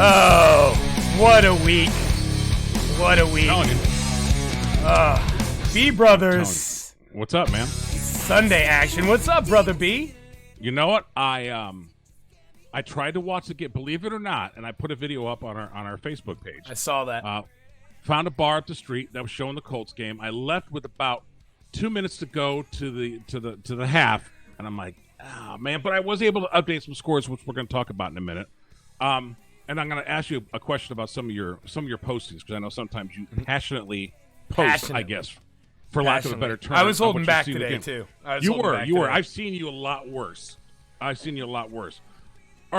Oh, what a week. What a week. B Brothers. What's up, man? Sunday action. What's up, Brother B? You know what? I tried to watch the game, believe it or not, and I put a video up on our Facebook page. I saw that. Found a bar up the street that was showing the Colts game. I left with about 2 minutes to go to the half, and I'm like, oh, man. But I was able to update some scores, which we're going to talk about in a minute. And I'm going to ask you a question about some of your postings, because I know sometimes you passionately post, I guess, for lack of a better term. I was holding back today, too. You were. I've seen you a lot worse. All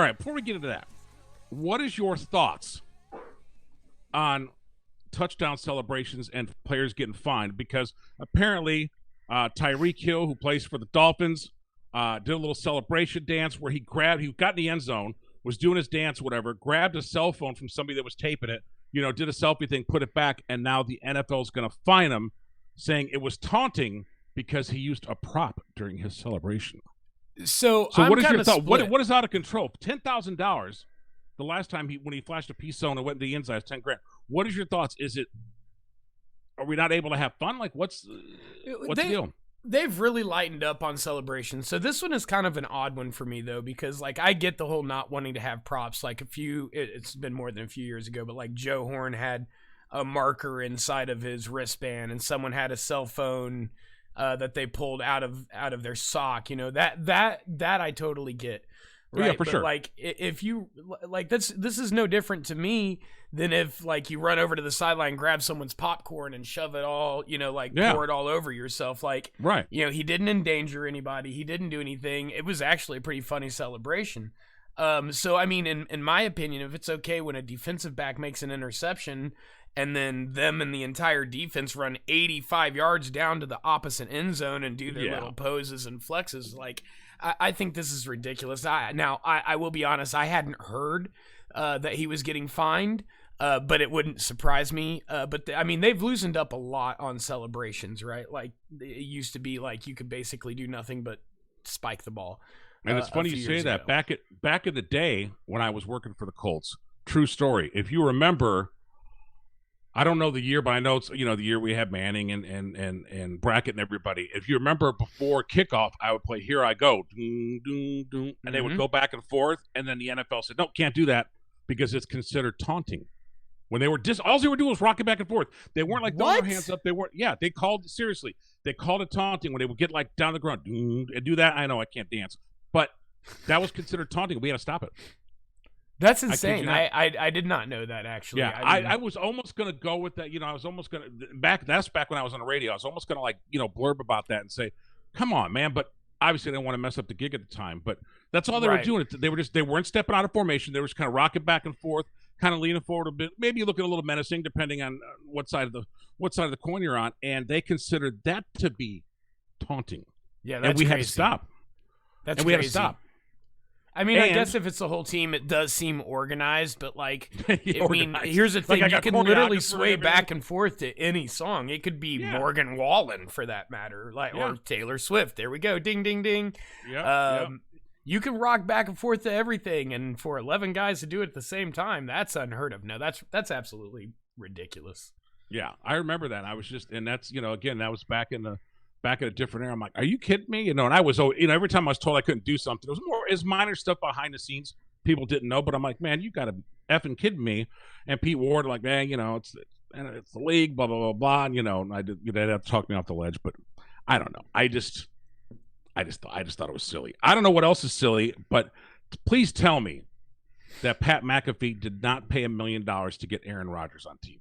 right, before we get into that, what is your thoughts on touchdown celebrations and players getting fined? Because apparently Tyreek Hill, who plays for the Dolphins, did a little celebration dance where he got in the end zone, was doing his dance, whatever, grabbed a cell phone from somebody that was taping it, did a selfie thing, put it back, and now the NFL is going to fine him, saying it was taunting because he used a prop during his celebration. So what is your thought? What is out of control? $10,000. The last time when he flashed a peace zone and went to the inside, $10,000. What is your thoughts? Are we not able to have fun? Like, what's the deal? They've really lightened up on celebrations. So this one is kind of an odd one for me, though, because like I get the whole not wanting to have props. Like it's been more than a few years ago, but like Joe Horn had a marker inside of his wristband, and someone had a cell phone that they pulled out of their sock. That I totally get. Right? Yeah, for sure. Like if you like this is no different to me than if like you run over to the sideline, grab someone's popcorn and shove it all, pour it all over yourself. Like, right. He didn't endanger anybody. He didn't do anything. It was actually a pretty funny celebration. So I mean, in my opinion, if it's okay when a defensive back makes an interception and then them and the entire defense run 85 yards down to the opposite end zone and do their little poses and flexes, like, I think this is ridiculous. I will be honest, I hadn't heard that he was getting fined, but it wouldn't surprise me. But they've loosened up a lot on celebrations, right? Like, it used to be like you could basically do nothing but spike the ball. And it's funny you say that. Back in the day when I was working for the Colts, true story. If you remember, I don't know the year, but I know it's the year we had Manning and Brackett and everybody. If you remember, before kickoff, I would play "Here I Go," doom, doom, doom, and they would go back and forth. And then the NFL said, "No, can't do that because it's considered taunting." When they were all they were doing was rocking back and forth. They weren't like throwing their hands up. They weren't. Yeah, they called seriously. They called it taunting when they would get like down the ground and do that. I know I can't dance, but that was considered taunting. We had to stop it. That's insane. I did not know that, actually. Yeah, I was almost going to go with that. I was almost going to that's back when I was on the radio. I was almost going to blurb about that and say, come on, man. But obviously they didn't want to mess up the gig at the time. But that's all they were doing. They weren't stepping out of formation. They were just kind of rocking back and forth, kind of leaning forward a bit, maybe looking a little menacing, depending on what side of the coin you're on. And they considered that to be taunting. Yeah, that's and we crazy. had to stop. That's we crazy. had to stop. I guess if it's the whole team, it does seem organized, but here's the thing. You can literally sway back and forth to any song. It could be Morgan Wallen, for that matter, or Taylor Swift. There we go. Ding, ding, ding. You can rock back and forth to everything, and for 11 guys to do it at the same time, that's unheard of. No, that's absolutely ridiculous. Yeah, I remember that. I was just, and that's, again, that was back in a different era. I'm like, are you kidding me? And I was, every time I was told I couldn't do something, it was minor stuff behind the scenes people didn't know. But I'm like, man, you got to effing kidding me. And Pete Ward, like, man, it's the league, blah blah blah blah. And, they'd have to talk me off the ledge. But I don't know. I just thought it was silly. I don't know what else is silly, but please tell me that Pat McAfee did not pay $1 million to get Aaron Rodgers on TV.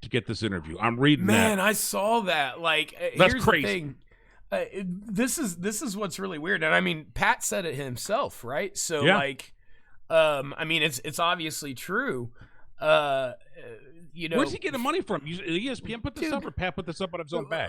To get this interview. I'm reading that. Man, I saw that. Like, that's here's crazy. The thing. This is what's really weird. And Pat said it himself, right? So it's obviously true. Where's he getting money from? ESPN put this up, or Pat put this up on his own back?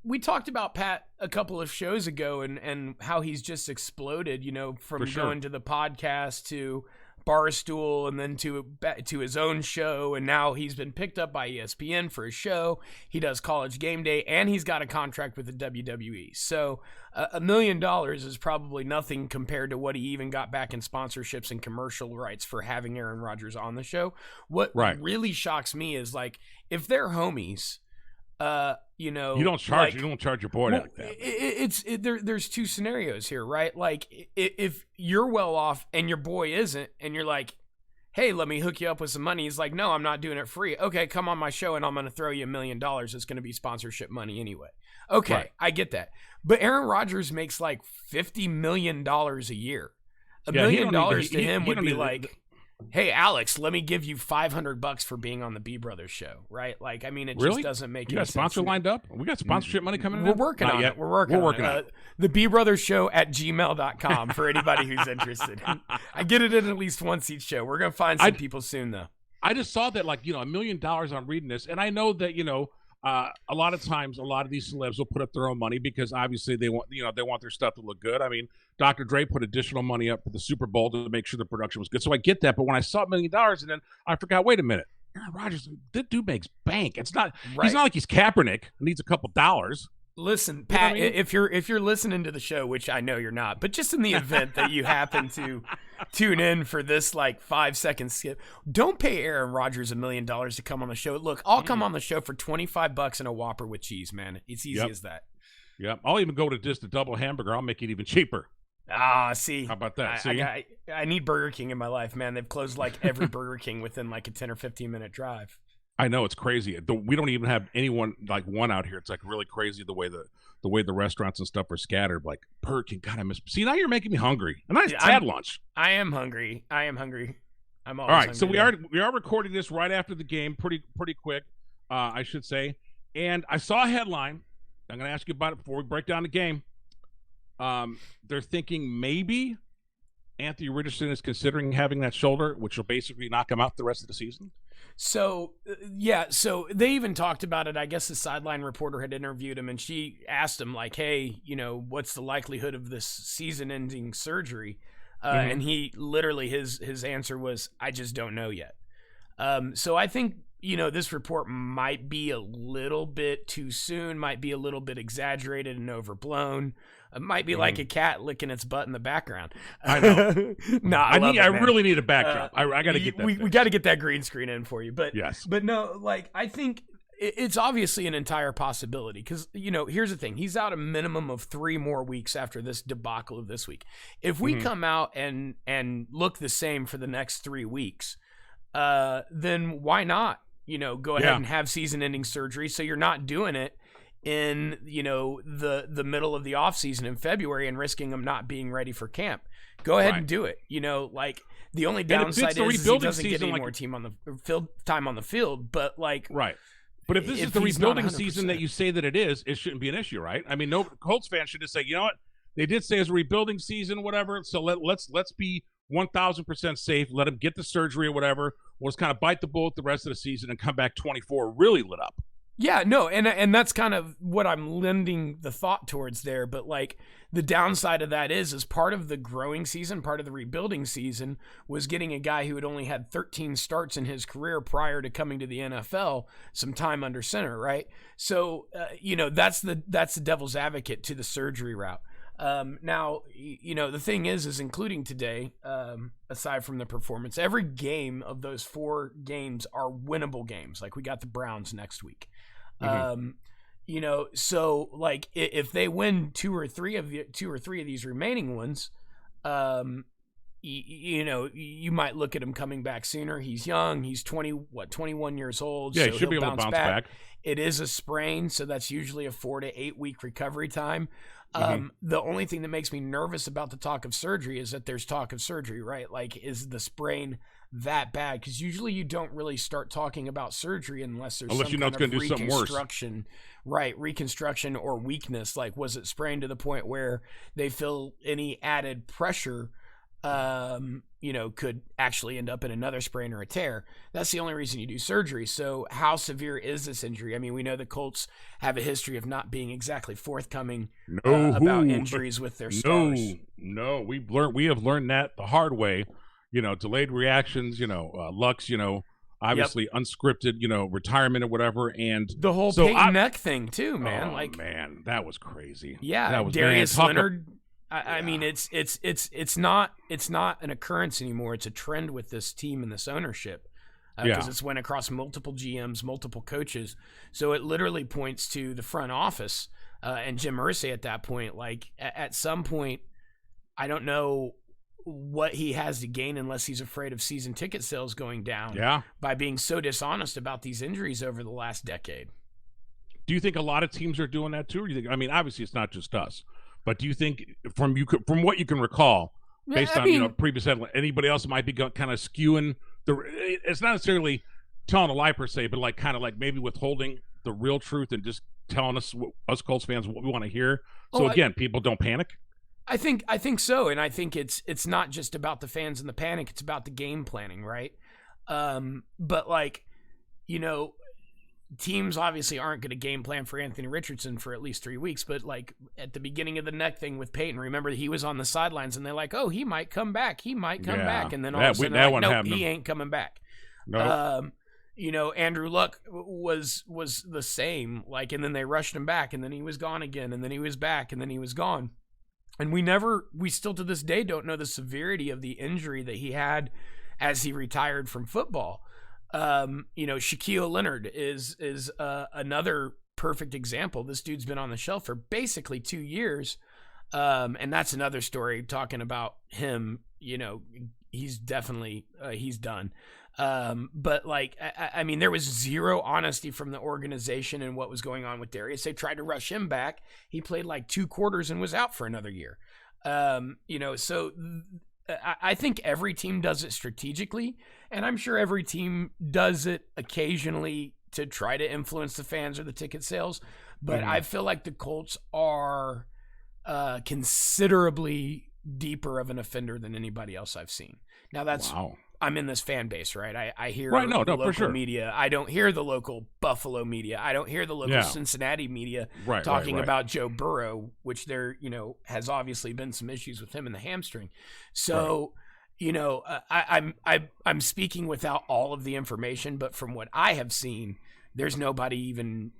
We talked about Pat a couple of shows ago and how he's just exploded, from going to the podcast to Barstool and then to his own show, and now he's been picked up by ESPN for a show. He does College Game Day, and he's got a contract with the WWE. So $1 million is probably nothing compared to what he even got back in sponsorships and commercial rights for having Aaron Rodgers on the show. What really shocks me is, like, if they're homies, you don't charge your boy like that. There's two scenarios here, right? Like, if you're well off and your boy isn't, and you're like, hey, let me hook you up with some money. He's like, no, I'm not doing it free. Okay, come on my show and I'm going to throw you $1 million. It's going to be sponsorship money anyway. Okay, right. I get that. But Aaron Rodgers makes like $50 million a year. $1 million to him would be like, hey, Alex, let me give you $500 for being on the B Brothers show, right? Like, I mean, it just doesn't make any sense. You got a sponsor lined up? We got sponsorship money coming in? We're working on it. We're working on it. The B Brothers show at gmail.com for anybody who's interested. I get it in at least once each show. We're going to find some people soon, though. I just saw that, like, $1 million on reading this, and I know that, a lot of times, a lot of these celebs will put up their own money because obviously they want their stuff to look good. I mean, Dr. Dre put additional money up for the Super Bowl to make sure the production was good. So I get that. But when I saw $1 million and then I forgot, wait a minute, Aaron Rodgers, that dude makes bank. It's not, he's not like he's Kaepernick who needs a couple dollars. Listen, Pat, if you're listening to the show, which I know you're not, but just in the event that you happen to tune in for this like 5-second skip, don't pay Aaron Rodgers $1 million to come on the show. Look, I'll come on the show for $25 and a Whopper with cheese, man. It's easy as that. Yep. I'll even go to just a double hamburger. I'll make it even cheaper. See. How about that? I need Burger King in my life, man. They've closed like every Burger King within like a 10 or 15 minute drive. I know, it's crazy. We don't even have anyone like one out here. It's like really crazy the way the restaurants and stuff are scattered. Like, Burger King, God, I miss. See, now you're making me hungry. A nice sad lunch. I am hungry. I'm always all right. Hungry. So we are recording this right after the game, pretty quick, I should say. And I saw a headline. I'm going to ask you about it before we break down the game. They're thinking maybe Anthony Richardson is considering having that shoulder, which will basically knock him out the rest of the season. So, so they even talked about it. I guess the sideline reporter had interviewed him, and she asked him, like, hey, what's the likelihood of this season-ending surgery? And he literally, his answer was, I just don't know yet. So I think, this report might be a little bit too soon, might be a little bit exaggerated and overblown. It might be like a cat licking its butt in the background. I know. I really need a backdrop. I got to get that. We got to get that green screen in for you. But yes. But no, like, I think it's obviously an entire possibility because, here's the thing. He's out a minimum of 3 more weeks after this debacle of this week. If we come out and look the same for the next 3 weeks, then why not, go ahead and have season-ending surgery so you're not doing it in the middle of the offseason in February and risking him not being ready for camp. Go ahead and do it. Like, the only downside is he doesn't get any more time on the field. But like, right. But if this is the rebuilding season that you say that it is, it shouldn't be an issue, right? I mean, no Colts fans should just say, you know what, they did say it's a rebuilding season, whatever. So let's be 1,000% safe. Let him get the surgery or whatever. We'll just kind of bite the bullet the rest of the season and come back 24 really lit up. Yeah, no, and that's kind of what I'm lending the thought towards there. But like, the downside of that is part of the growing season, part of the rebuilding season was getting a guy who had only had 13 starts in his career prior to coming to the NFL, some time under center, right? So, that's the devil's advocate to the surgery route. Now, the thing is including today, aside from the performance, every game of those 4 games are winnable games. Like, we got the Browns next week. So like if they win 2 or 3 of these remaining ones, you might look at him coming back sooner. He's young. He's 21 years old. Yeah, so he should be able to bounce back. It is a sprain, so that's usually a 4 to 8 week recovery time. The only thing that makes me nervous about the talk of surgery is that there's talk of surgery, right? Like, is the sprain that bad? Because usually you don't really start talking about surgery unless there's some kind of reconstruction, right? Reconstruction or weakness. Like, was it sprained to the point where they feel any added pressure, could actually end up in another sprain or a tear? That's the only reason you do surgery. So how severe is this injury? I mean, we know the Colts have a history of not being exactly forthcoming about injuries with their stars. No, we have learned that the hard way. delayed reactions, Lux, obviously unscripted, retirement or whatever. And the whole Peyton neck thing too, man. Oh, man, that was crazy. Yeah. That was, Darius Leonard. I mean, it's not an occurrence anymore. It's a trend with this team and this ownership. Because it's went across multiple GMs, multiple coaches. So it literally points to the front office and Jim Irsay at that point. Like, at some point, I don't know what he has to gain unless he's afraid of season ticket sales going down by being so dishonest about these injuries over the last decade. Do you think a lot of teams are doing that too? Or do you think, I mean, obviously it's not just us, but do you think from what you can recall, based on previous headline, anybody else might be kind of skewing it's not necessarily telling a lie per se, but like kind of like maybe withholding the real truth and just telling us Colts fans what we want to hear. So again, people don't panic. I think so, and I think it's not just about the fans and the panic; it's about the game planning, right? But teams obviously aren't going to game plan for Anthony Richardson for at least 3 weeks. But like at the beginning of the neck thing with Peyton, remember he was on the sidelines, and they're like, "Oh, he might come back. He might come back," and then all of a sudden, nope, he ain't coming back. Nope. Andrew Luck was the same. Like, and then they rushed him back, and then he was gone again, and then he was back, and then he was gone. And we still to this day don't know the severity of the injury that he had as he retired from football. Shaquille Leonard is another perfect example. This dude's been on the shelf for basically 2 years. And that's another story talking about him. He's definitely, he's done. But like, I mean, there was zero honesty from the organization and what was going on with Darius. They tried to rush him back. He played like 2 quarters and was out for another year. So I think every team does it strategically, and I'm sure every team does it occasionally to try to influence the fans or the ticket sales. But I feel like the Colts are considerably deeper of an offender than anybody else I've seen. Now that's I'm in this fan base, right? I hear the local media. I don't hear the local Buffalo media. I don't hear the local Cincinnati media talking about Joe Burrow, which there, has obviously been some issues with him in the hamstring. So, I'm speaking without all of the information, but from what I have seen, there's nobody even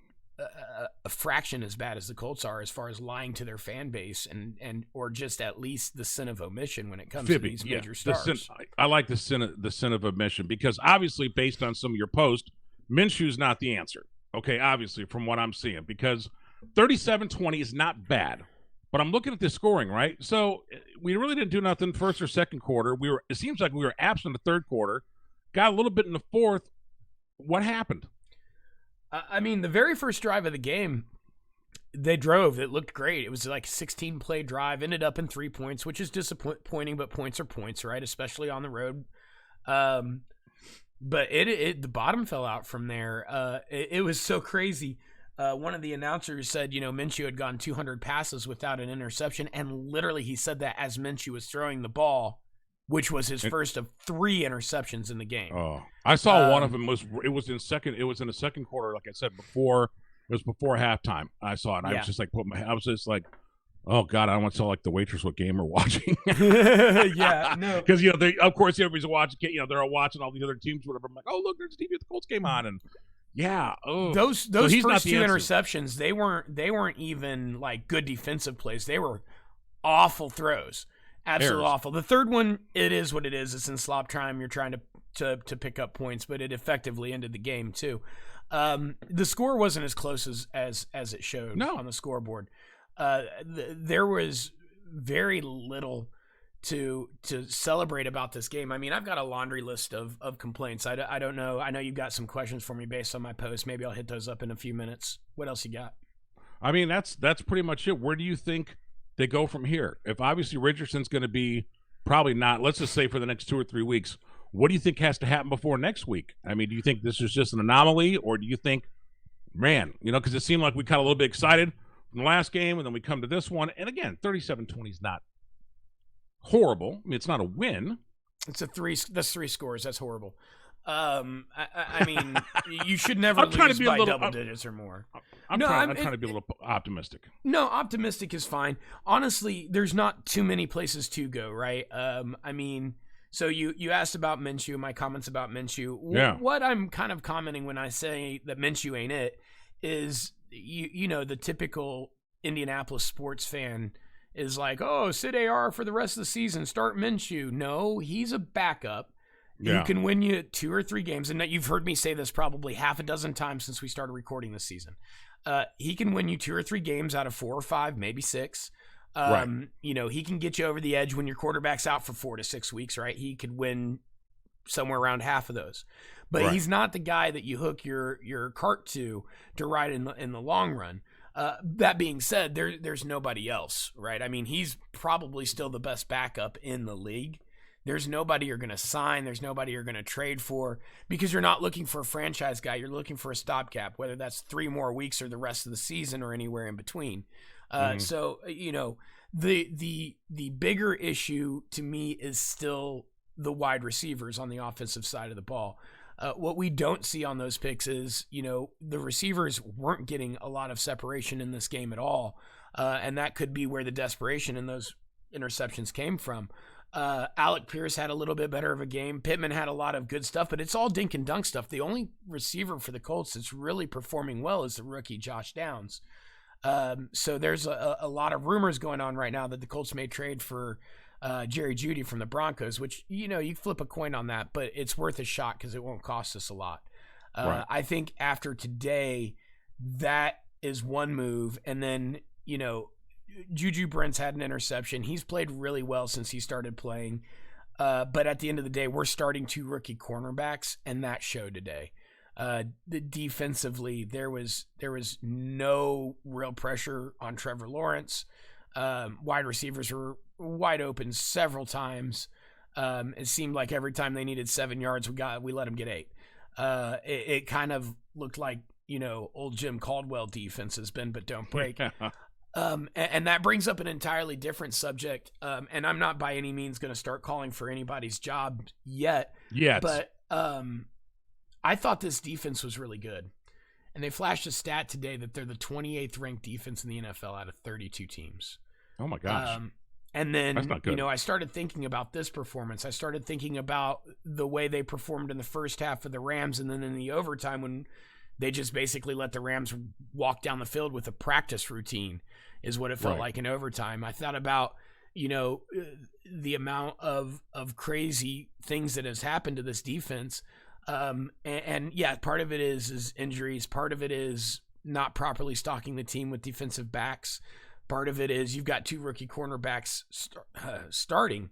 a fraction as bad as the Colts are as far as lying to their fan base and or just at least the sin of omission when it comes to these major stars. I like the sin of omission because obviously based on some of your posts, Minshew's not the answer. Okay, obviously from what I'm seeing, because 37-20 is not bad. But I'm looking at the scoring, right? So we really didn't do nothing first or second quarter. It seems like we were absent the third quarter, got a little bit in the fourth. What happened? I mean, the very first drive of the game, they drove. It looked great. It was like a 16-play drive, ended up in 3 points, which is disappointing, but points are points, right? Especially on the road. But the bottom fell out from there. It was so crazy. One of the announcers said, Minshew had gone 200 passes without an interception, and literally he said that as Minshew was throwing the ball, which was his first of 3 interceptions in the game. Oh, I saw one of them it was in the second quarter, like I said before. It was before halftime. I saw it. And I was just like, oh God, I don't want to tell like the waitress what game we're watching. Yeah, no, because of course everybody's watching. They're all watching all the other teams, whatever. I'm like, oh look, there's a TV with the Colts game on, and those first 2 interceptions, they weren't even like good defensive plays. They were awful throws. Absolutely awful. The third one, it is what it is. It's in slop time. You're trying to pick up points, but it effectively ended the game too. The score wasn't as close as it showed on the scoreboard. There was very little to celebrate about this game. I mean, I've got a laundry list of complaints. I don't know. I know you've got some questions for me based on my post. Maybe I'll hit those up in a few minutes. What else you got? I mean, that's pretty much it. Where do you think they go from here? If obviously Richardson's going to be probably not, let's just say for the next 2 or 3 weeks, what do you think has to happen before next week? I mean, do you think this is just an anomaly, or do you think, man, because it seemed like we got a little bit excited from the last game, and then we come to this one, and again, 37-20 is not horrible. I mean, it's not a win. It's that's 3 scores. That's horrible. I mean, you should never lose by double digits or more. I'm trying to be a little optimistic. No, optimistic is fine. Honestly, there's not too many places to go, right? I mean, So you asked about Minshew, my comments about Minshew. Yeah. What I'm kind of commenting when I say that Minshew ain't it is, you know, the typical Indianapolis sports fan is like, oh, sit AR for the rest of the season, start Minshew. No, he's a backup who can win you 2 or 3 games. And you've heard me say this probably half a dozen times since we started recording this season. He can win you 2 or 3 games out of 4 or 5, maybe 6. You know, he can get you over the edge when your quarterback's out for 4 to 6 weeks, right? He could win somewhere around half of those. But he's not the guy that you hook your cart to ride in the long run. That being said, there's nobody else, right? I mean, he's probably still the best backup in the league. There's nobody you're going to sign. There's nobody you're going to trade for, because you're not looking for a franchise guy. You're looking for a stopgap, whether that's 3 more weeks or the rest of the season or anywhere in between. So, you know, the bigger issue to me is still the wide receivers on the offensive side of the ball. What we don't see on those picks is, you know, the receivers weren't getting a lot of separation in this game at all. And that could be where the desperation in those interceptions came from. Alec Pierce had a little bit better of a game. Pittman had a lot of good stuff, but it's all dink and dunk stuff. The only receiver for the Colts that's really performing well is the rookie Josh Downs. So there's a lot of rumors going on right now that the Colts may trade for Jerry Jeudy from the Broncos, which, you know, you flip a coin on that, but it's worth a shot because it won't cost us a lot. I think after today, that is one move. And then, you know, Juju Brents had an interception. He's played really well since he started playing. But at the end of the day, we're starting 2 rookie cornerbacks, and that showed today. Defensively, there was no real pressure on Trevor Lawrence. Wide receivers were wide open several times. It seemed like every time they needed 7 yards, we let them get 8. It kind of looked like, you know, old Jim Caldwell defenses, bend but don't break. And that brings up an entirely different subject. And I'm not by any means going to start calling for anybody's job yet. But I thought this defense was really good. And they flashed a stat today that they're the 28th ranked defense in the NFL out of 32 teams. Oh my gosh. And then, that's not good. You know, I started thinking about this performance. I started thinking about the way they performed in the first half of the Rams, and then in the overtime when they just basically let the Rams walk down the field with a practice routine is what it felt like in overtime. I thought about, you know, the amount of crazy things that has happened to this defense. And yeah, part of it is injuries. Part of it is not properly stocking the team with defensive backs. Part of it is you've got 2 rookie cornerbacks starting.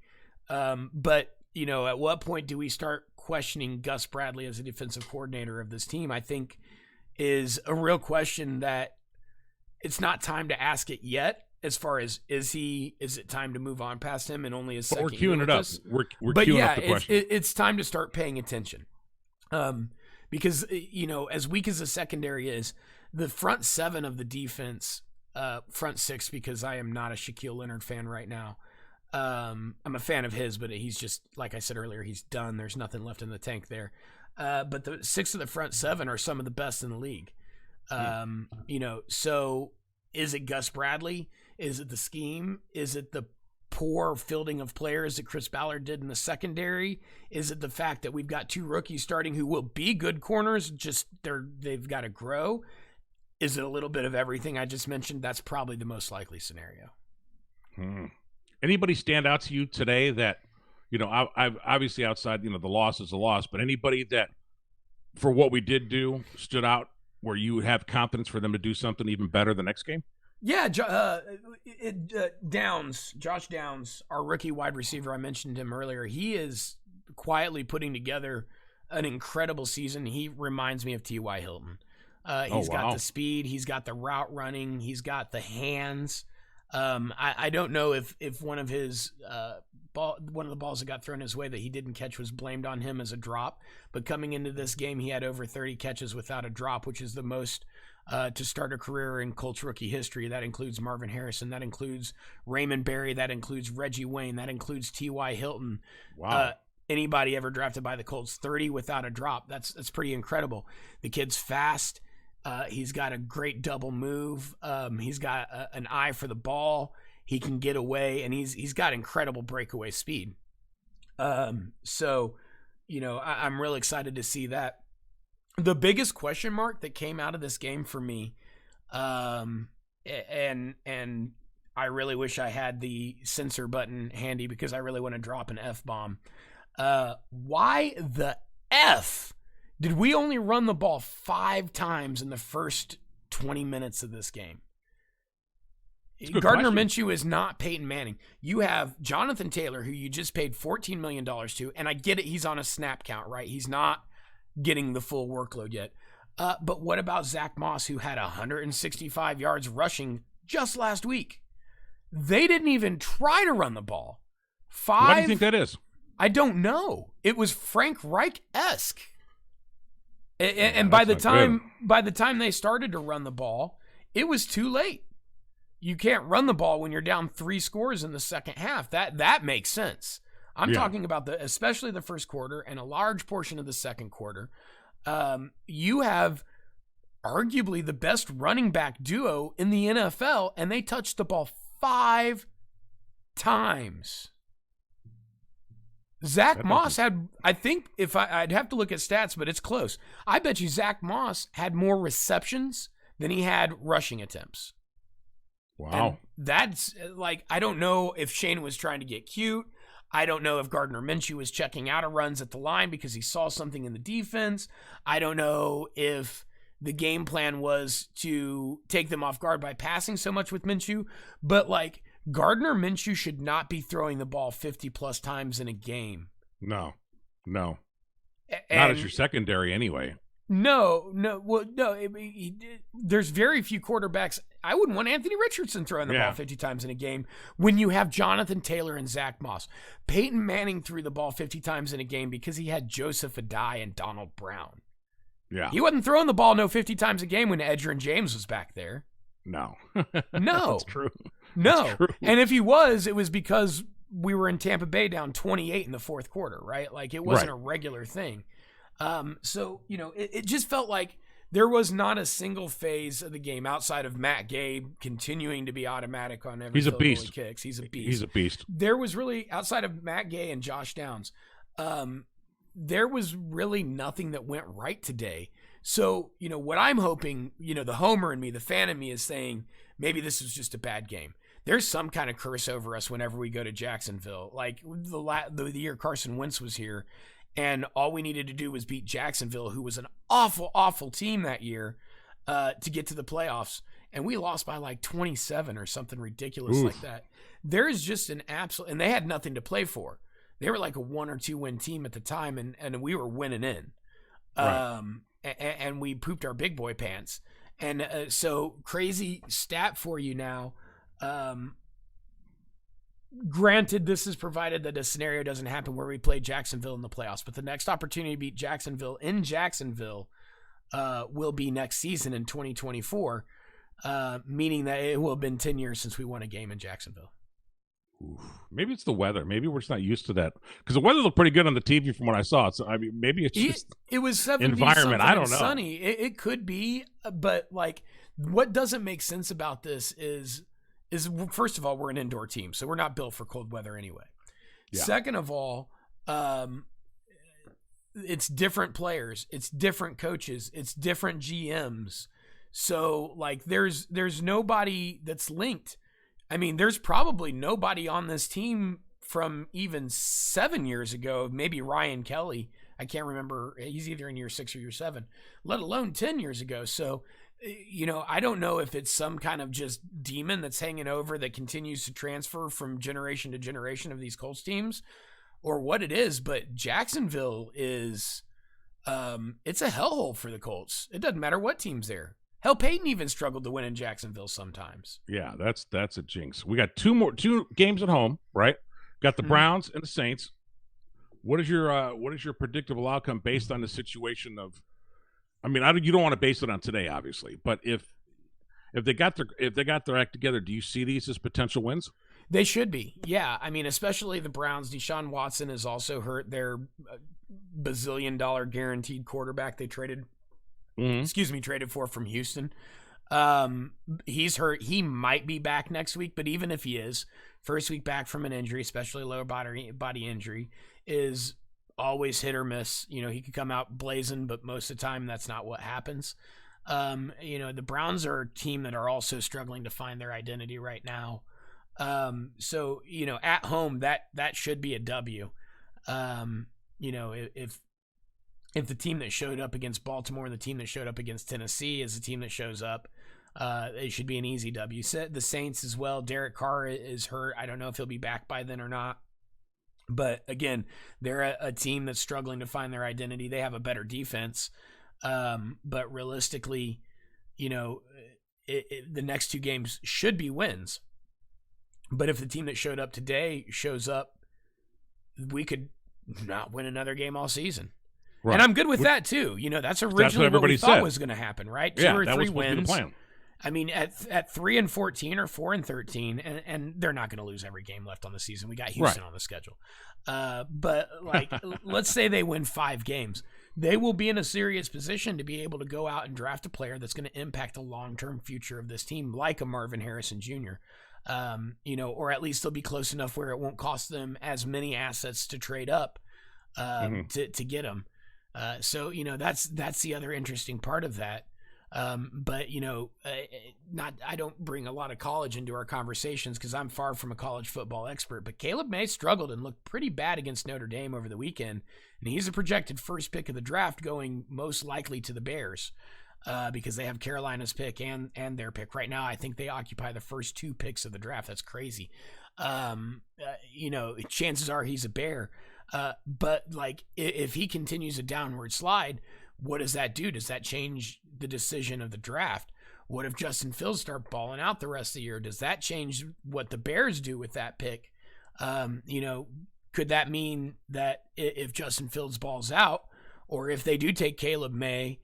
But, you know, at what point do we start questioning Gus Bradley as a defensive coordinator of this team? I think is a real question that it's not time to ask it yet. As far as is it time to move on past him and only his second year? We're queuing it up. We're but queuing yeah, up the question. It's time to start paying attention. Because, you know, as weak as the secondary is, the front 7 of the defense, front 6, because I am not a Shaquille Leonard fan right now. I'm a fan of his, but he's just, like I said earlier, he's done. There's nothing left in the tank there. But the 6 of the front 7 are some of the best in the league. You know, so is it Gus Bradley? Is it the scheme? Is it the poor fielding of players that Chris Ballard did in the secondary? Is it the fact that we've got 2 rookies starting who will be good corners, just they've got to grow? Is it a little bit of everything I just mentioned? That's probably the most likely scenario. Anybody stand out to you today that, you know, I've obviously outside, you know, the loss is a loss, but anybody that for what we did do stood out where you would have confidence for them to do something even better the next game? Yeah, Josh Downs, our rookie wide receiver, I mentioned him earlier. He is quietly putting together an incredible season. He reminds me of T.Y. Hilton. He's got the speed, he's got the route running, he's got the hands. I don't know if one of his one of the balls that got thrown his way that he didn't catch was blamed on him as a drop, but coming into this game, he had over 30 catches without a drop, which is the most to start a career in Colts rookie history. That includes Marvin Harrison, that includes Raymond Berry, that includes Reggie Wayne, that includes T.Y. Hilton. Wow. Anybody ever drafted by the Colts, 30 without a drop. That's pretty incredible. The kid's fast. He's got a great double move. He's got an eye for the ball. He can get away, and he's got incredible breakaway speed. So, I'm really excited to see that. The biggest question mark that came out of this game for me, and I really wish I had the censor button handy because I really want to drop an F-bomb. Why the F did we only run the ball 5 times in the first 20 minutes of this game? Gardner Minshew is not Peyton Manning. You have Jonathan Taylor, who you just paid $14 million to, and I get it, he's on a snap count, right? He's not getting the full workload yet. But what about Zach Moss, who had 165 yards rushing just last week? They didn't even try to run the ball. Why do you think that is? I don't know. It was Frank Reich-esque. And by the time they started to run the ball, it was too late. You can't run the ball when you're down 3 scores in the second half. That makes sense. I'm talking about especially the first quarter and a large portion of the second quarter. You have arguably the best running back duo in the NFL, and they touched the ball 5 times. Zach Moss had, I think, I'd have to look at stats, but it's close. I bet you Zach Moss had more receptions than he had rushing attempts. Wow. And that's I don't know if Shane was trying to get cute. I don't know if Gardner Minshew was checking out of runs at the line because he saw something in the defense. I don't know if the game plan was to take them off guard by passing so much with Minshew. But, Gardner Minshew should not be throwing the ball 50-plus times in a game. No. Not as your secondary anyway. No. Well, no. There's very few quarterbacks. I wouldn't want Anthony Richardson throwing the ball 50 times in a game when you have Jonathan Taylor and Zach Moss. Peyton Manning threw the ball 50 times in a game because he had Joseph Adai and Donald Brown. Yeah. He wasn't throwing the ball 50 times a game when Edgerrin James was back there. No. No. That's true. No. That's true. And if he was, it was because we were in Tampa Bay down 28 in the fourth quarter, right? It wasn't a regular thing. So, it just felt like there was not a single phase of the game outside of Matt Gay continuing to be automatic on every field goal he kicks. He's a beast. There was really, outside of Matt Gay and Josh Downs, there was really nothing that went right today. So, what I'm hoping, the homer in me, the fan in me is saying, maybe this was just a bad game. There's some kind of curse over us whenever we go to Jacksonville. The year Carson Wentz was here, and all we needed to do was beat Jacksonville, who was an awful, awful team that year, to get to the playoffs. And we lost by 27 or something ridiculous like that. There is just an absolute, and they had nothing to play for. They were like a 1 or 2 win team at the time, and we were winning in. Right. And we pooped our big boy pants. And so crazy stat for you now. Granted, this is provided that a scenario doesn't happen where we play Jacksonville in the playoffs, but the next opportunity to beat Jacksonville in Jacksonville will be next season in 2024, meaning that it will have been 10 years since we won a game in Jacksonville. Oof. Maybe it's the weather. Maybe we're just not used to that because the weather looked pretty good on the TV from what I saw. So maybe it's just it was 70 environment. I don't know. Sunny. It could be, but what doesn't make sense about this is first of all, we're an indoor team, so we're not built for cold weather anyway. Yeah. Second of all, it's different players, it's different coaches, it's different GMs. So there's nobody that's linked. I mean, there's probably nobody on this team from even 7 years ago, maybe Ryan Kelly. I can't remember. He's either in year 6 or year 7, let alone 10 years ago. So, I don't know if it's some kind of just demon that's hanging over that continues to transfer from generation to generation of these Colts teams or what it is. But Jacksonville is, it's a hellhole for the Colts. It doesn't matter what team's there. Hell, Peyton even struggled to win in Jacksonville sometimes. Yeah, that's a jinx. We got two games at home, right? Got the Browns and the Saints. What is your predictable outcome based on the situation of? I mean, you don't want to base it on today, obviously, but if they got their act together, do you see these as potential wins? They should be, yeah. I mean, especially the Browns. Deshaun Watson is also hurt. Their bazillion-dollar guaranteed quarterback they traded. Traded for from Houston. He's hurt. He might be back next week, but even if he is, first week back from an injury, especially lower body injury, is always hit or miss. You know, he could come out blazing, but most of the time that's not what happens. You know, the Browns are a team that are also struggling to find their identity right now. So, you know, at home, that should be a W. You know, if the team that showed up against Baltimore and the team that showed up against Tennessee is the team that shows up, it should be an easy W. The Saints as well. Derek Carr is hurt. I don't know if he'll be back by then or not. But again, they're a team that's struggling to find their identity. They have a better defense. But realistically, you know, the next two games should be wins. But if the team that showed up today shows up, we could not win another game all season. Right. And I'm good with that too. You know, that's originally what we thought was going to happen, right? 2 or 3 wins. I mean, at 3-14 or 4-13, and they're not going to lose every game left on the season. We got Houston on the schedule. But like, let's say they win 5 games. They will be in a serious position to be able to go out and draft a player that's going to impact the long-term future of this team, like a Marvin Harrison Jr. You know, or at least they'll be close enough where it won't cost them as many assets to trade up to get them. So, you know, that's the other interesting part of that. But, you know, I don't bring a lot of college into our conversations because I'm far from a college football expert, but Caleb May struggled and looked pretty bad against Notre Dame over the weekend. And he's a projected first pick of the draft, going most likely to the Bears, because they have Carolina's pick and their pick right now. I think they occupy the first 2 picks of the draft. That's crazy. You know, chances are he's a Bear. But like, if he continues a downward slide, what does that do? Does that change the decision of the draft? What if Justin Fields start balling out the rest of the year? Does that change what the Bears do with that pick? You know, could that mean that if Justin Fields balls out, or if they do take Caleb May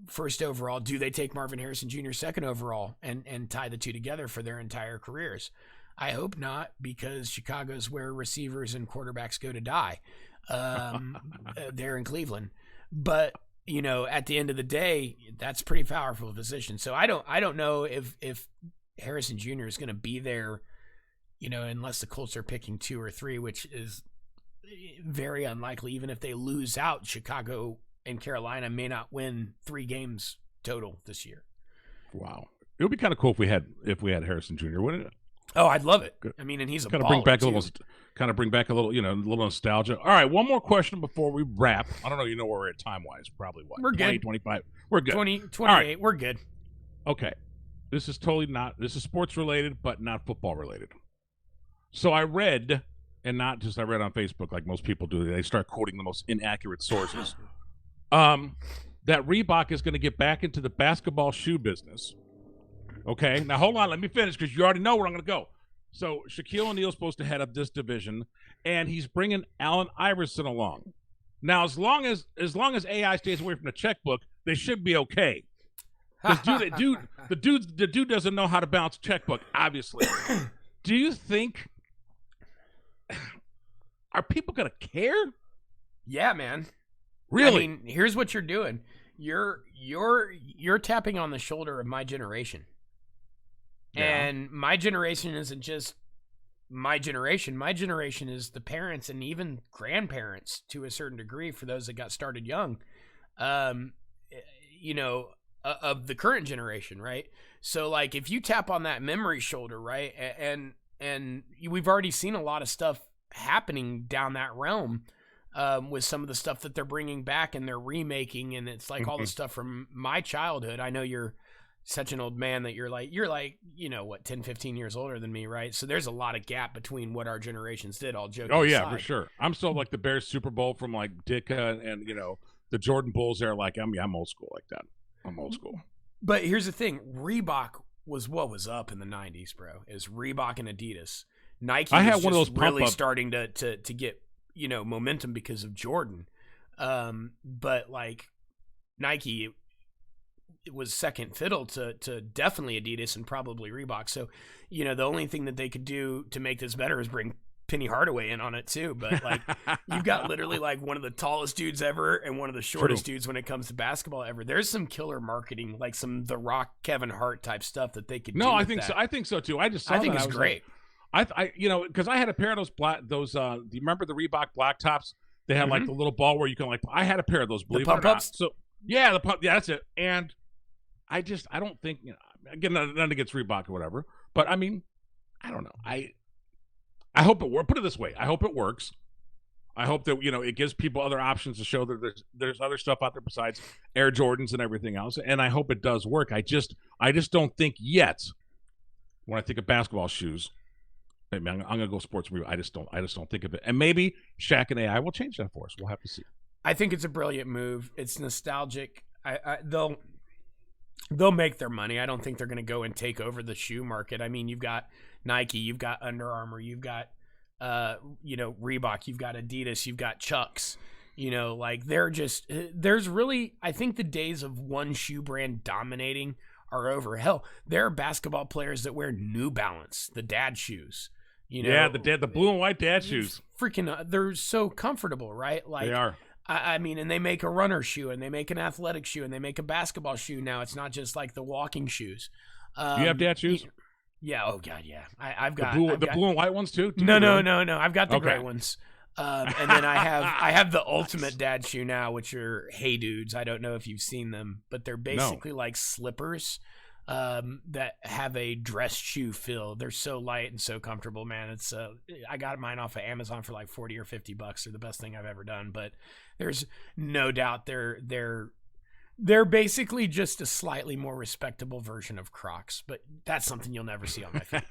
first overall, do they take Marvin Harrison Jr. second overall and tie the two together for their entire careers? I hope not, because Chicago's where receivers and quarterbacks go to die. They're in Cleveland. But, you know, at the end of the day, that's a pretty powerful position. So I don't know if Harrison Jr. is going to be there, you know, unless the Colts are picking 2 or 3, which is very unlikely. Even if they lose out, Chicago and Carolina may not win 3 games total this year. Wow. It would be kind of cool if we had Harrison Jr., wouldn't it? Oh, I'd love it. I mean, and he's kind of bring back a little, you know, a little nostalgia. All right, one more question before we wrap. I don't know, you know where we're at time-wise. Probably what? We're 20, good. 25. We're good. 28. Right. We're good. Okay. This is sports related, but not football related. So I read, and not just I read on Facebook like most people do. They start quoting the most inaccurate sources. That Reebok is going to get back into the basketball shoe business. Okay, now hold on. Let me finish because you already know where I'm going to go. So Shaquille O'Neal's supposed to head up this division, and he's bringing Allen Iverson along. Now, as long as AI stays away from the checkbook, they should be okay. The dude doesn't know how to balance a checkbook, obviously. Do you think are people going to care? Yeah, man. Really? I mean, here's what you're doing. You're tapping on the shoulder of my generation. Yeah. And my generation isn't just my generation. My generation is the parents and even grandparents to a certain degree for those that got started young, you know, of the current generation, right? So, like, if you tap on that memory shoulder, right, and we've already seen a lot of stuff happening down that realm with some of the stuff that they're bringing back and they're remaking, and it's like all the stuff from my childhood. I know you're such an old man that you're like, you know, what, 10, 15 years older than me, right? So there's a lot of gap between what our generations did, all joking aside. Yeah, for sure. I'm still like the Bears Super Bowl from like Ditka and you know, the Jordan Bulls there. Like, I'm old school like that. I'm old school. But here's the thing. Reebok was what was up in the 90s, bro. Is Reebok and Adidas. Nike was one of those really starting to get, you know, momentum because of Jordan. But like Nike, it was second fiddle to definitely Adidas and probably Reebok. So, you know, the only thing that they could do to make this better is bring Penny Hardaway in on it too. But like, you've got literally like one of the tallest dudes ever and one of the shortest dudes when it comes to basketball ever. There's some killer marketing, like some The Rock, Kevin Hart type stuff that they could do. No, I think so. I think so too. I think it's great. because I had a pair of those. Do you remember the Reebok black tops? They had like the little ball where you can I had a pair of those. Believe the pump it or not. ups. So yeah, the pump. Yeah, that's it. And I don't think again, nothing against Reebok or whatever, but I mean, I don't know. I hope it works. Put it this way: I hope it works. I hope that it gives people other options to show that there's other stuff out there besides Air Jordans and everything else. And I hope it does work. I just don't think yet. When I think of basketball shoes, I'm gonna go sports review. I just don't think of it. And maybe Shaq and AI will change that for us. We'll have to see. I think it's a brilliant move. It's nostalgic. They'll make their money. I don't think they're going to go and take over the shoe market. I mean, you've got Nike, you've got Under Armour, you've got Reebok, you've got Adidas, you've got Chucks. There's really, I think the days of one shoe brand dominating are over. Hell, there are basketball players that wear New Balance, the dad shoes. The blue and white dad shoes. Freaking, they're so comfortable, right? They are. I mean, and they make a runner shoe, and they make an athletic shoe, and they make a basketball shoe now. It's not just like the walking shoes. Do you have dad shoes? Yeah. Oh God, yeah. I've got the blue and white ones too. No. I've got the gray ones. And then I have the ultimate dad shoe now, which are Hey Dudes. I don't know if you've seen them, but they're basically like slippers that have a dress shoe feel. They're so light and so comfortable, man. It's I got mine off of Amazon for like $40 or $50. They're the best thing I've ever done. But there's no doubt they're basically just a slightly more respectable version of Crocs. But that's something you'll never see on my feet.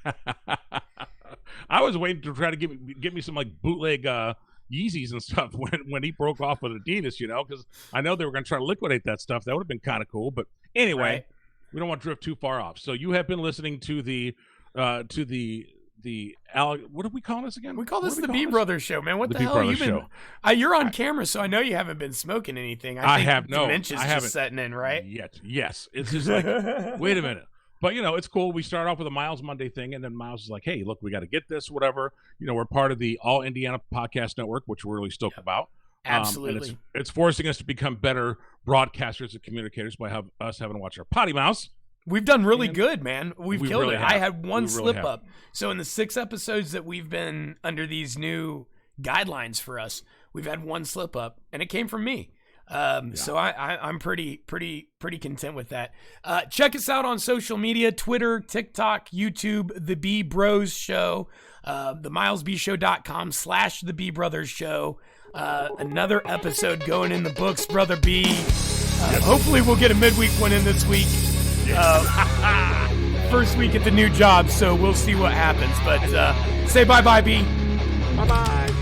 I was waiting to try to get me some like bootleg Yeezys and stuff when he broke off with Adidas, because I know they were going to try to liquidate that stuff. That would have been kind of cool. But anyway. Right. We don't want to drift too far off. So you have been listening to the what do we call this again? We call this the B Brothers Show, man. What the hell? You've been? You're on camera, so I know you haven't been smoking anything. I think dementia's just setting in, right? Yet, yes. It's just like, wait a minute. But it's cool. We start off with a Miles Monday thing, and then Miles is like, "Hey, look, we got to get this, whatever." We're part of the All Indiana Podcast Network, which we're really stoked about. Absolutely. And it's forcing us to become better broadcasters and communicators by us having to watch our potty mouse. We've done really good, man. We've killed really it. I had one slip up. So in the 6 episodes that we've been under these new guidelines for us, we've had one slip up, and it came from me. So I'm pretty content with that. Check us out on social media, Twitter, TikTok, YouTube, The B Bros Show, themilesbshow.com /The B Brothers Show. Another episode going in the books, Brother B. Hopefully we'll get a midweek one in this week. First week at the new job, so we'll see what happens. But say bye-bye, B. Bye-bye.